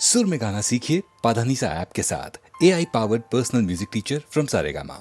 सुर में गाना सीखिए पाधानीसा ऐप के साथ। AI powered personal music teacher from Saregama.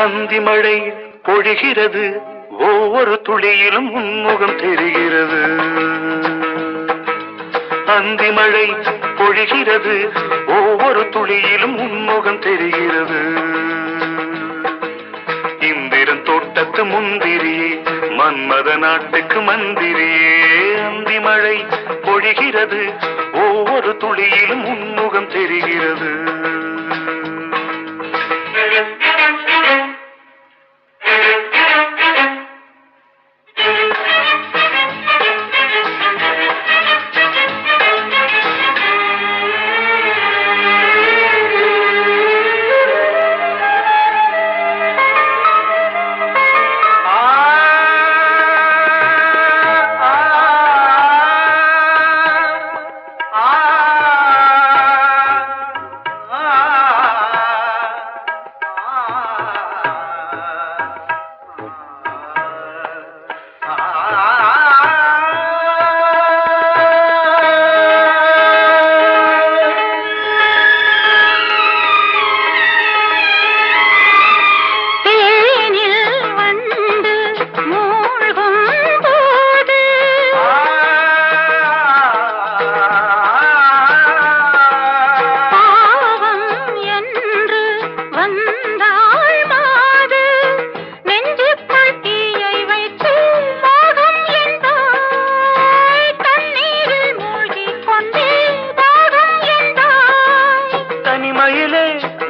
அந்தி மழை பொழிகிறது, ஒவ்வொரு துளியிலும் உன்முகம் தெரிகிறது. அந்தி மழை பொழிகிறது, ஒவ்வொரு துளியிலும் உன்முகம் தெரிகிறது. இந்திரன் தோட்டத்து முந்திரியே, மன்மத நாட்டுக்கு மந்திரியே. அந்தி மழை பொழிகிறது, ஒவ்வொரு துளியிலும் உன்முகம் தெரிகிறது.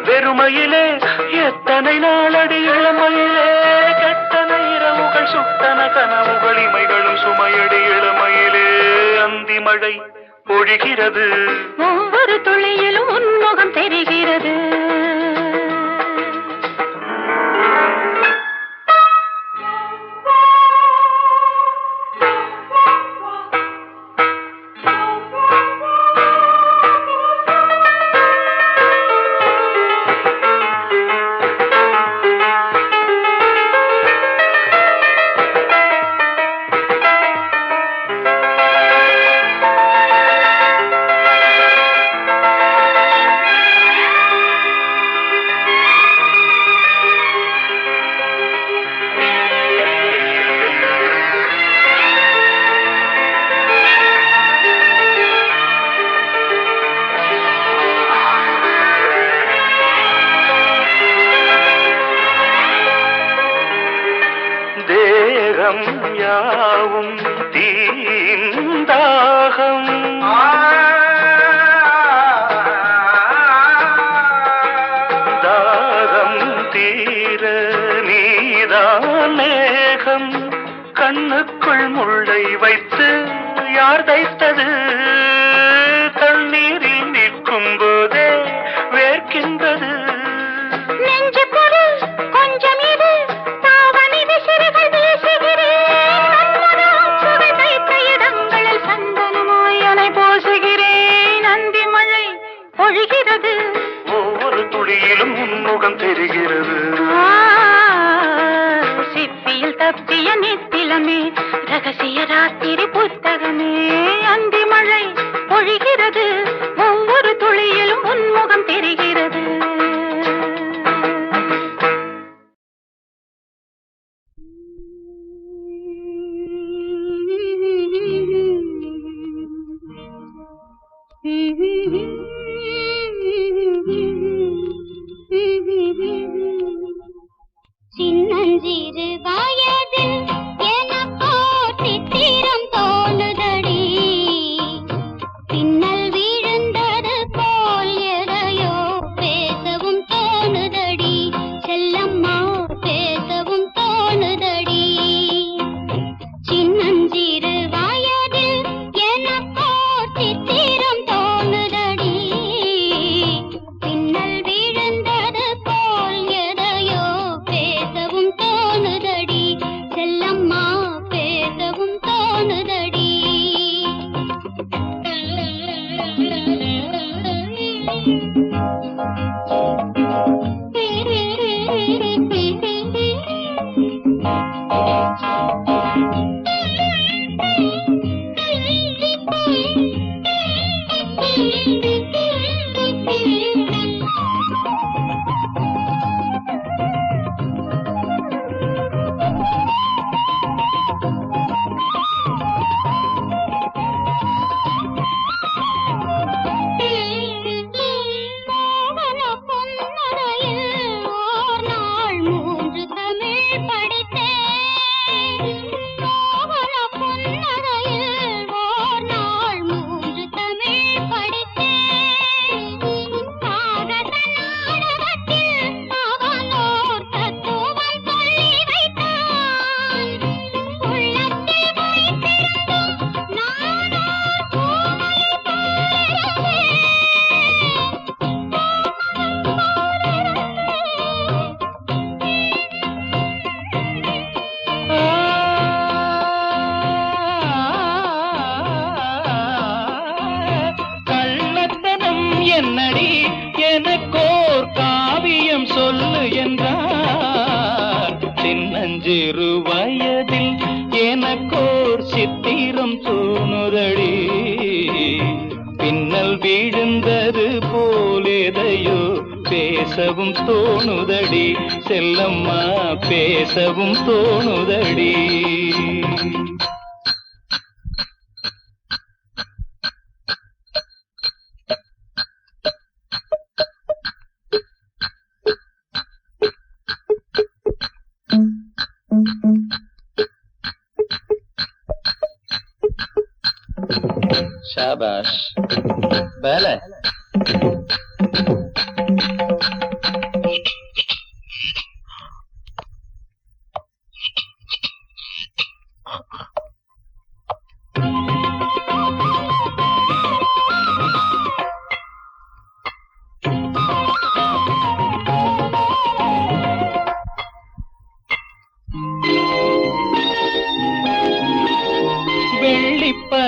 வெறுமையிலே எத்தனை நாளடி இளமையிலே, கெட்டன இரவுகள் சுட்டன கனவுகள் இமைகளும் சுமையடி இளமையிலே. அந்தி மழை பொழிகிறது, ஒவ்வொரு துளியிலும் உன்முகம் தெரிகிறது. தேகம் யாவும் தீந்தாகம், தாகம் தீர நீதான் மேகம். கண்ணுக்குள் முள்ளை வைத்து யார் தைத்தது, தண்ணீரில் நிற்கும் போதே வேர்க்கின்றது. நெஞ்சு பொருள் கொஞ்சம் இது, தாவணி விசிறிகள் வீசுகிறேன். சுவை தைத்த இடங்களில் சந்தனமாய் அலை போசுகிறேன். அந்தி மழை பொழிகிறது, ஒவ்வொரு துளியிலும் உன்முகம் தெரிகிறது. சிப்பியில் தப்பிய நித்திலமே, ரகசிய ராத்திரி புத்தகமே. அந்தி மழை பொழிகிறது, ஒவ்வொரு துளியிலும் உன்முகம் தெரிகிறது. சின்னஞ்சிறு வயதில் எனக்கோ சித்திரம் தோணுதடி. கண்ணடி எனக்கோர் காவியம் சொல்லு என்றார். சின்னஞ்சிறு வயதில் எனக்கோர் சித்திரம் தோணுதடி. பின்னல் விழுந்தது போலேதையோ பேசவும் தோணுதடி. செல்லம்மா பேசவும் தோணுதடி. शाबाश पहले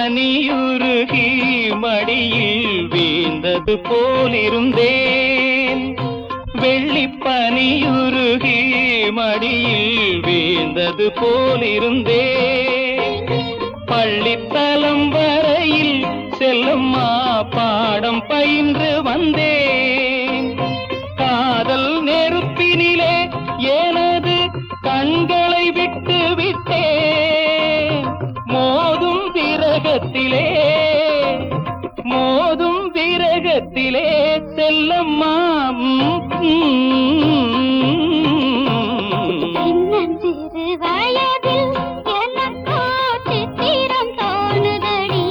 வெள்ளிப்பனியுருகி மடியில் வீழ்ந்தது போலிருந்தேன். வெள்ளிப்பனியுருகி மடியில் வீழ்ந்தது போலிருந்தேன். பள்ளித்தலம் வரையில் செல்லம்மா பாடம் பயின்று வந்தேன். காதல் நெருப்பினிலே எனது கண்களை விட்டு விட்டேன். மோதும் விரகத்திலே செல்லம்மா சின்னஞ்சிறு வயதில் எனக்கோ சித்திரம் தோணுதடி.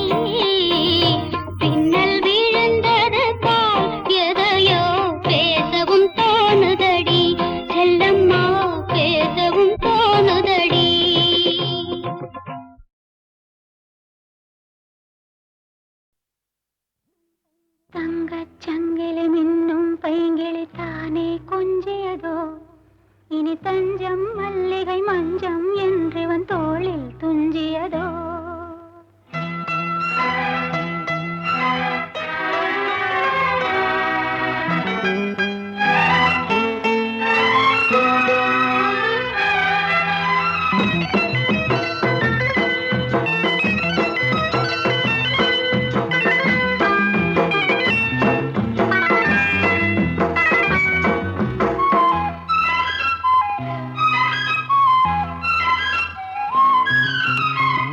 பின்னல் விழுந்தது போல் எதையோ பேசவும் தோணுதடி. செல்லம்மா பேசவும் தோணுதடி. தங்கச் சங்கிலி மின்னும் பைங்கிளி தானே கொஞ்சியதோ. இனி தஞ்சம் மல்லிகை மஞ்சம் என்றவன் தோளில் துஞ்சியதோ.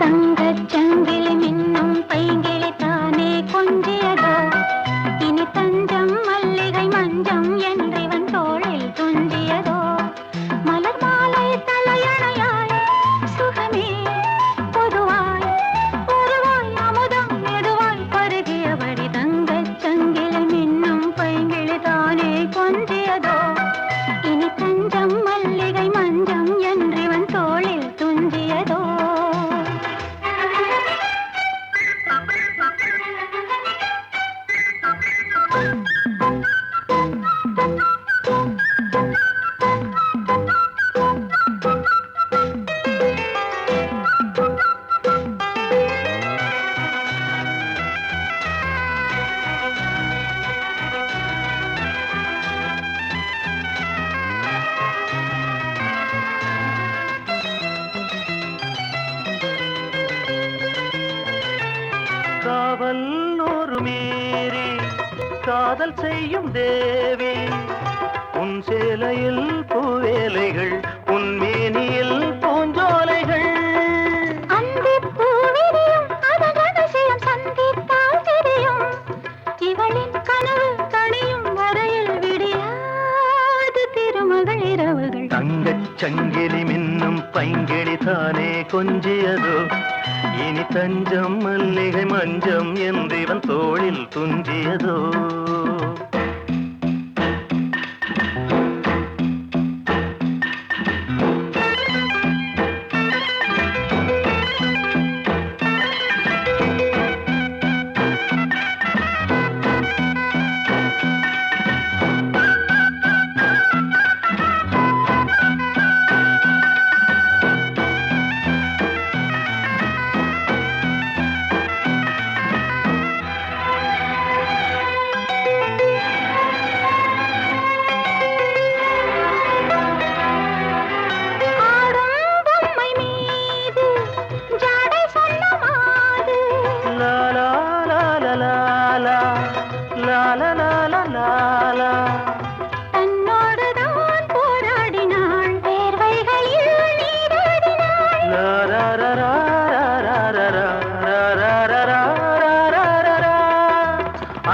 தங்கச் சங்கிலி மின்னும் பைங்கிளி தானே கொஞ்சியதோ. இனி தஞ்சம் மல்லிகை மஞ்சம் என்றவன் தோளில் துஞ்சியதோ. மலர் மாலை தலையணையாய் சுகமே பொதுவாய் பொதுவாய் அமுதம் மெதுவாய் பருகியபடி. தங்கச் சங்கிலி மின்னும் பைங்கிளி தானே கொஞ்சியதோ. இனி தஞ்சம் மல்லிகை மஞ்சம் என்றவன் தோளில் துஞ்சியதோ. காவல் ஒரு மீறி காதல் செய்யும் தேவி. உன் சேலையில் பூவேலைகள், உன் மேனியில் பூஞ்சோலைகள். அந்திப் பூவிரியும் அதன் ரகசியம் சந்தித்தால் தெரியும். இவளின் கனவு தணியும் வரையில் விடியாது திருமகள் இரவுகள். தங்கச் சங்கிலி மின்னும் பைங்கிளி தானே கொஞ்சியதோ. இனி தஞ்சம் மல்லிகை மஞ்சம் என்றவன் தோளில் துஞ்சியதோ.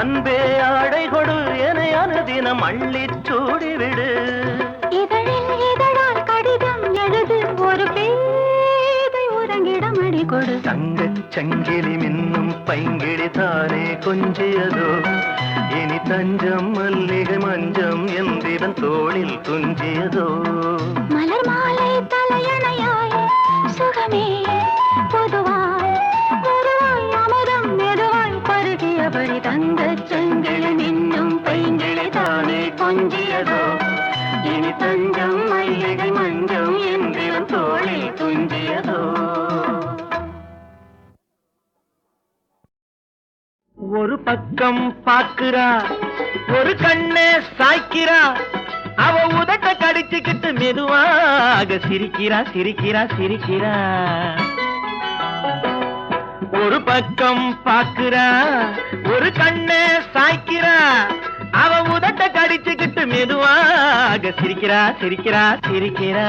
அன்பே ஆடை கொடு என அனுதினம் அள்ளிச் சூடிவிடு. இதழில் இதழால் கடிதம் எழுது ஒரு பேதை உறங்கிடம் அடி கொடு. தங்கச் சங்கிலி மின்னும் பைங்கிளி தானே கொஞ்சியதோ, இனி தஞ்சம் மல்லிகை மஞ்சம் என்றிவன் தோளில் துஞ்சியதோ. மலர் மாலை தலையணையாய் சுகமே பொதுவாய் பொதுவாய் அமுதம் மெதுவாய் பருகியபடி தங்கச் சங்கிலி மின்னும் பைங்கிளி தானே கொஞ்சியதோ, இனி தஞ்சம் மல்லிகை மஞ்சம் என்றிவன் தோளில் துஞ்சியதோ. ஒரு பக்கம் பாக்குறா, ஒரு கண்ணே சாய்க்கிறா, அவ உதட்ட கடிச்சுக்கிட்டு மெதுவாக சிரிக்கிறா சிரிக்கிறா சிரிக்கிறா. ஒரு பக்கம் பாக்குறா, ஒரு கண்ணே சாய்க்கிறா, அவ உதட்ட கடிச்சுக்கிட்டு மெதுவாக சிரிக்கிறா சிரிக்கிறா சிரிக்கிறா.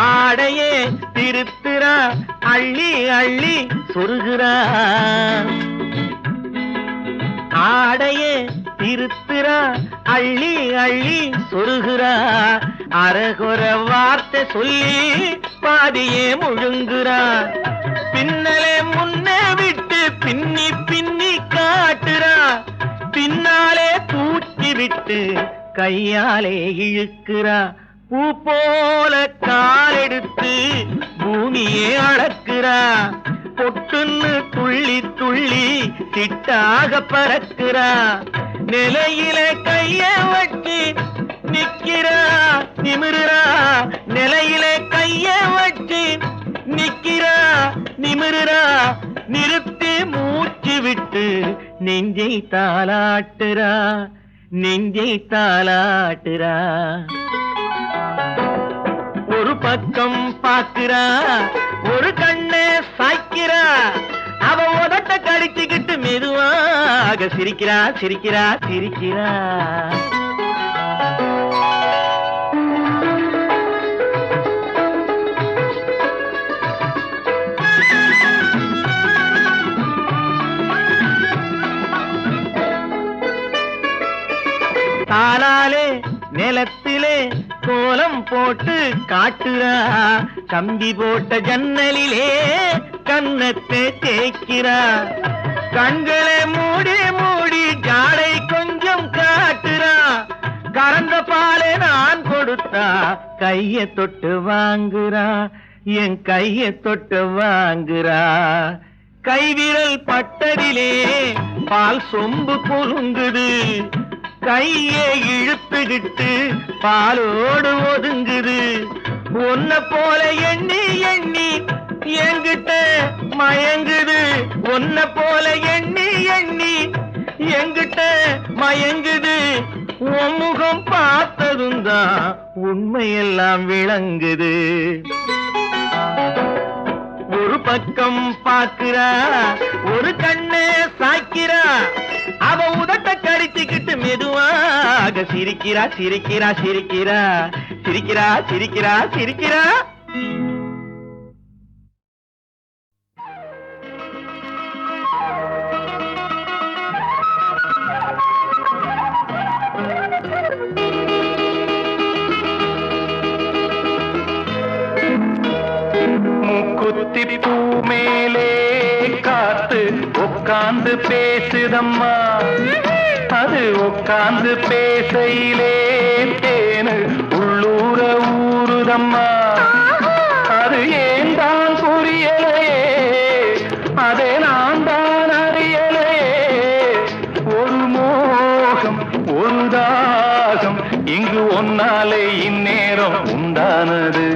ஆடையே திருத்துறா, அள்ளி அள்ளி சொருகிறா. ஆடையே திருத்துறா, அள்ளி அள்ளி சொருகிறா. அரகுற வார்த்தை சொல்லி பாதியே முழுங்குறா. பின்னலே முன்னே விட்டு பின்னி பின்னி காட்டுறா. பின்னாலே தூக்கி விட்டு கையாலே இழுக்கிறா. பூ போல காலெடுத்து பூமியே அளக்கிறா. பொட்டுன்னு துள்ளி துள்ளி திட்டாக பறக்கிறா. நிலையில கைய வச்சு நிக்கிறா நிமிருறா. நிலையில கைய வச்சு நிக்கிறா நிமிருறா. நிறுத்தி மூச்சு விட்டு நெஞ்சை தாலாட்டுறா நெஞ்சை தாலாட்டுறா. ஒரு பக்கம் பாக்குறா, ஒரு கண்ணே சாய்க்கிறா, அவ உதட்ட கடிச்சுக்கிட்டு மெதுவாக சிரிக்கிறா சிரிக்கிறா சிரிக்கிறா. தாளாலே நிலத்திலே கோலம் போட்டு காட்டுறா. கம்பி போட்ட ஜன்னலிலே கன்னத்தை தேய்க்கிறா. கண்களை மூடி மூடி ஜாடை கொஞ்சம் காட்டுறா. கறந்த பாலை நான் கொடுத்தா கைய தொட்டு வாங்குறா. என் கைய தொட்டு வாங்குறா. கைவிரல் பட்டதிலே பால் சொம்பு குலுங்குது. கையை இழுத்துக்கிட்டு பாலோடு ஒதுங்குது. ஒன்ன போல எண்ணி எண்ணி என்கிட்ட மயங்குது. ஒன்ன போல எண்ணி எண்ணி என்கிட்ட மயங்குது. உன் முகம் பார்த்ததும் தான் உண்மையெல்லாம் விளங்குது. ஒரு பக்கம் பாக்குறா, ஒரு கண்ணே சாய்க்கிறா, அவ உதட்ட கடிச்சுக்கிட்டு மெதுவாக சிரிக்கிறா சிரிக்கிறா சிரிக்கிறா சிரிக்கிறா சிரிக்கிறா சிரிக்கிறா. மூக்குத்தி பூ மேலே காத்து உட்கார்ந்து பேசுதம்மா. அது உட்கார்ந்து பேசையிலே தேனு உள்ளூர ஊறுதம்மா. அது ஏன் தான் புரியலையே, அதை நான் தான் அறியலையே. ஒரு மோகம் ஒரு தாகம் இங்கு ஒன்னாலே இந்நேரம் உண்டானது.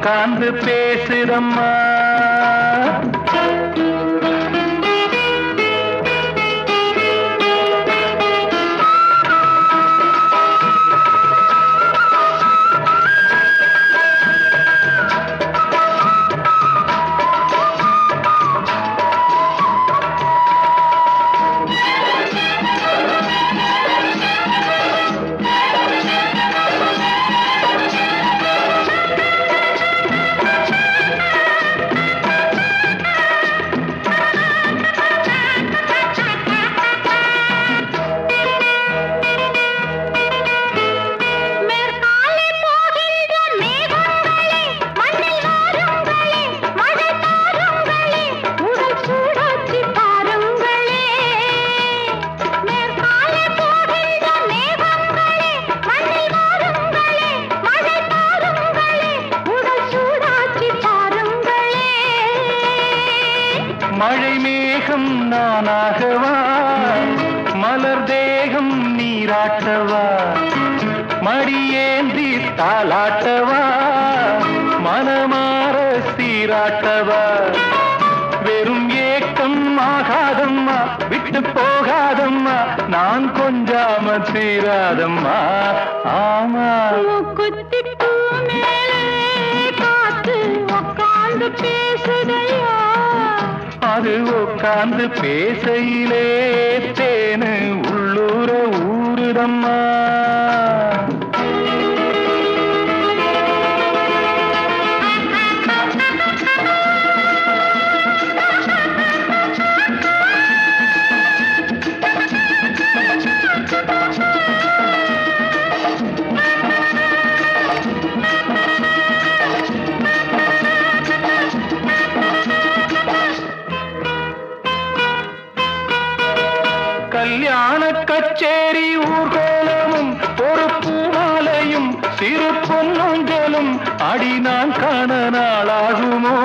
உட்கார்ந்து பேசுதம்மா. மழை மேகம் நானாகவா, மலர் தேகம் நீராட்டவா, மடியேந்தி தாலாட்டவா, மனமாற சீராட்டவா. வெறும் ஏக்கம் ஆகாதம்மா, விட்டு போகாதம்மா, நான் கொஞ்சாம தீராதம்மா. ஆமா குத்தி காத்து உட்கார்ந்து பேசுதையா, அது உட்கார்ந்து பேசையிலே தேனு உள்ளூர ஊருதம்மா. கல்யாண கச்சேரி ஊர்கோலமும் ஒரு பூமாலையும் சிறு பொன்னூஞ்சலும் அடி நான் காண நாளாகுமோ.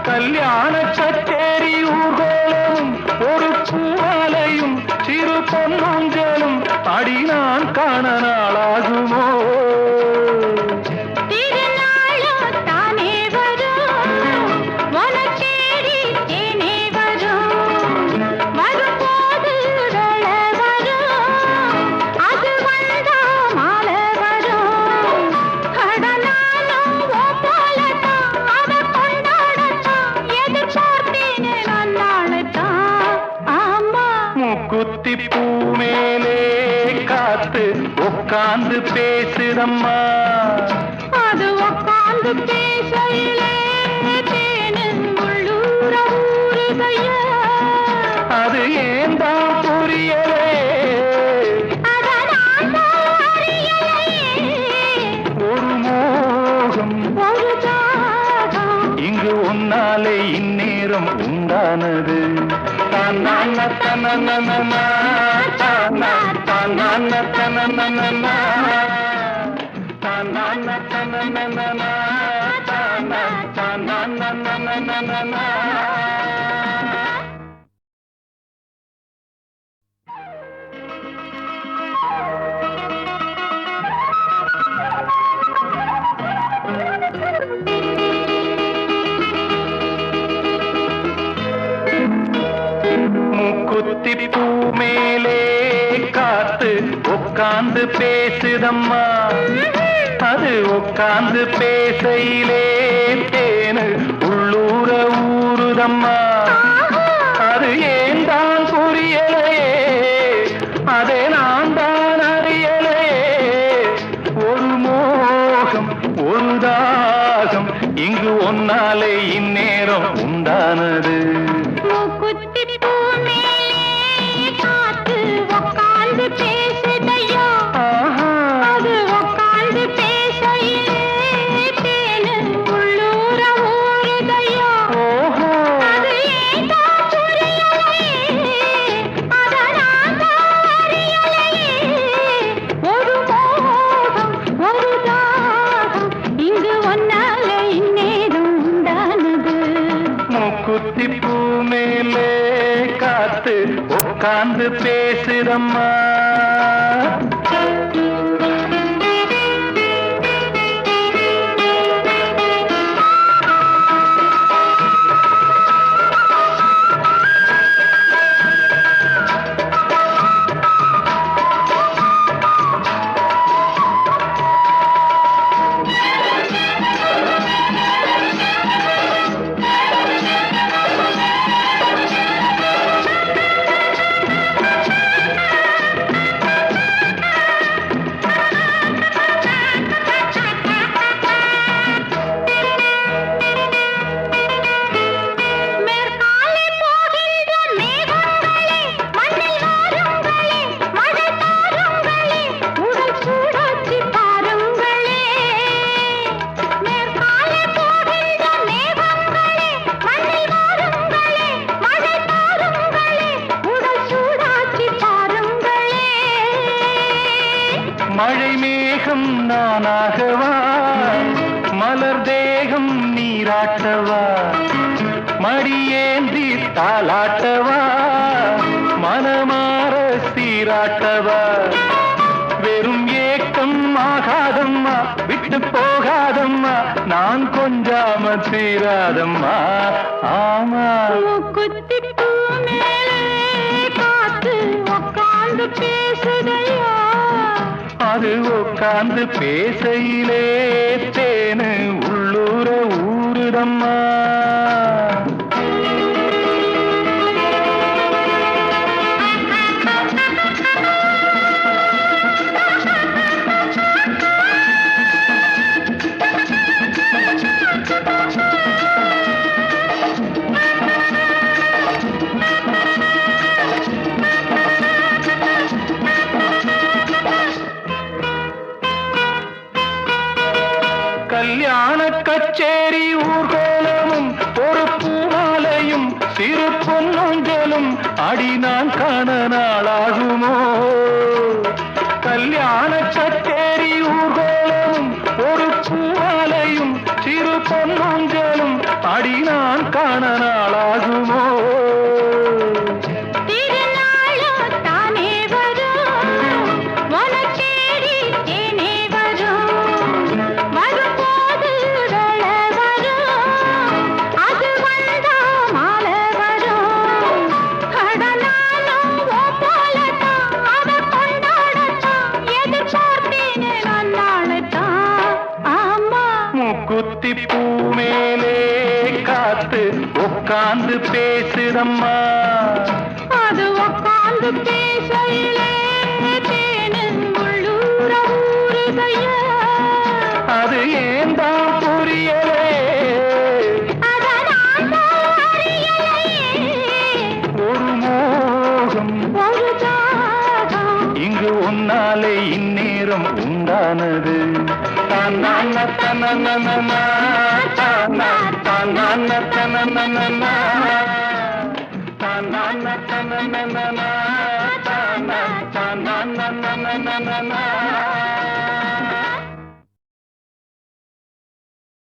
கல்யாண கச்சேரி ஊர்கோலமும் ஒரு பூமாலையும் சிறு பொன்னூஞ்சலும் அடி நான் காண நாளாகுமோ. குத்தி பூ மேலே காத்து உட்கார்ந்து பேசுதம்மா, அது உட்கார்ந்து பேசையிலே தேனு உள்ளூர ஊருதையா. அது ஏன் தான் புரியலே, ஒரு மோகம் ஒரு தாகம் இங்கு உன்னாலே இந்நேரம் உண்டானது. தன்னான தனனனனா, தன்னான தனனனனா, தன்னான தனனனனா, தன்னான தனனனனா. குத்தி பூ மேலே காத்து உட்கார்ந்து பேசுதம்மா, அது உட்கார்ந்து பேசையிலே தேனு உள்ளூர ஊருதம்மா. அது ஏன் தான் புரியலையே, அதை நான் தான் அறியலையே. ஒரு மோகம் ஒரு தாகம் இங்கு ஒன்னாலே இந்நேரம் உண்டானது. பேசுதையா, அது உட்கார்ந்து பேசையிலே தேனு உள்ளூர ஊருதையா. அது ஏன் தான் புரியலையே, அதை நான் தான் அறியலையே. ஒரு மோகம் ஒரு தாகம் இங்கு ஒன்னால இந்நேரம் உண்டானது. மூக்குத்தி பூ மேலே காத்து உட்கார்ந்து பேசுதம்மா. காட்டவா மடியேந்தி தாலாட்டவா மனமாற சீராட்டவா வெறும் ஏக்கம் ஆகாதம்மா விட்டு போகாதம்மா நான் கொஞ்சாம தீராதம்மா ஆமா மூக்குத்தி பூ மேலே காத்து உக்காந்து பேசுதையா அது உட்கார்ந்து பேசையிலே தேனு உள்ளூர ஊருதம்மா கல்யாண கச்சேரி ஊர்கோலமும் ஒரு பூமாலையும் சிறு பொன்னொஞ்சலும் அடி நான் காண நாளாகுமோ கல்யாண கச்சேரி ஊர்கோலமும் ஒரு பூமாலையும் சிறு பொன்னொஞ்சலும் அடி நான் காண நாளாகுமோ திருநாளும் தானே வரும் வனச்சேரி தேனே வரும் வரும்போது வேள வரும் அது வந்தா மாலை வரும் கடனாலும் போலத்தான் அதை கொண்டாடத்தான் எதிர்பார்த்தேனே நான் நாளைத்தான் ஆமா முக்குத்தி பூ மேலே காத்து உட்கார்ந்து பேசுதம்மா அது உக்காந்து பேசையிலே தேனு உள்ளூர ஊறுதையா அது ஏன் தான் புரியலே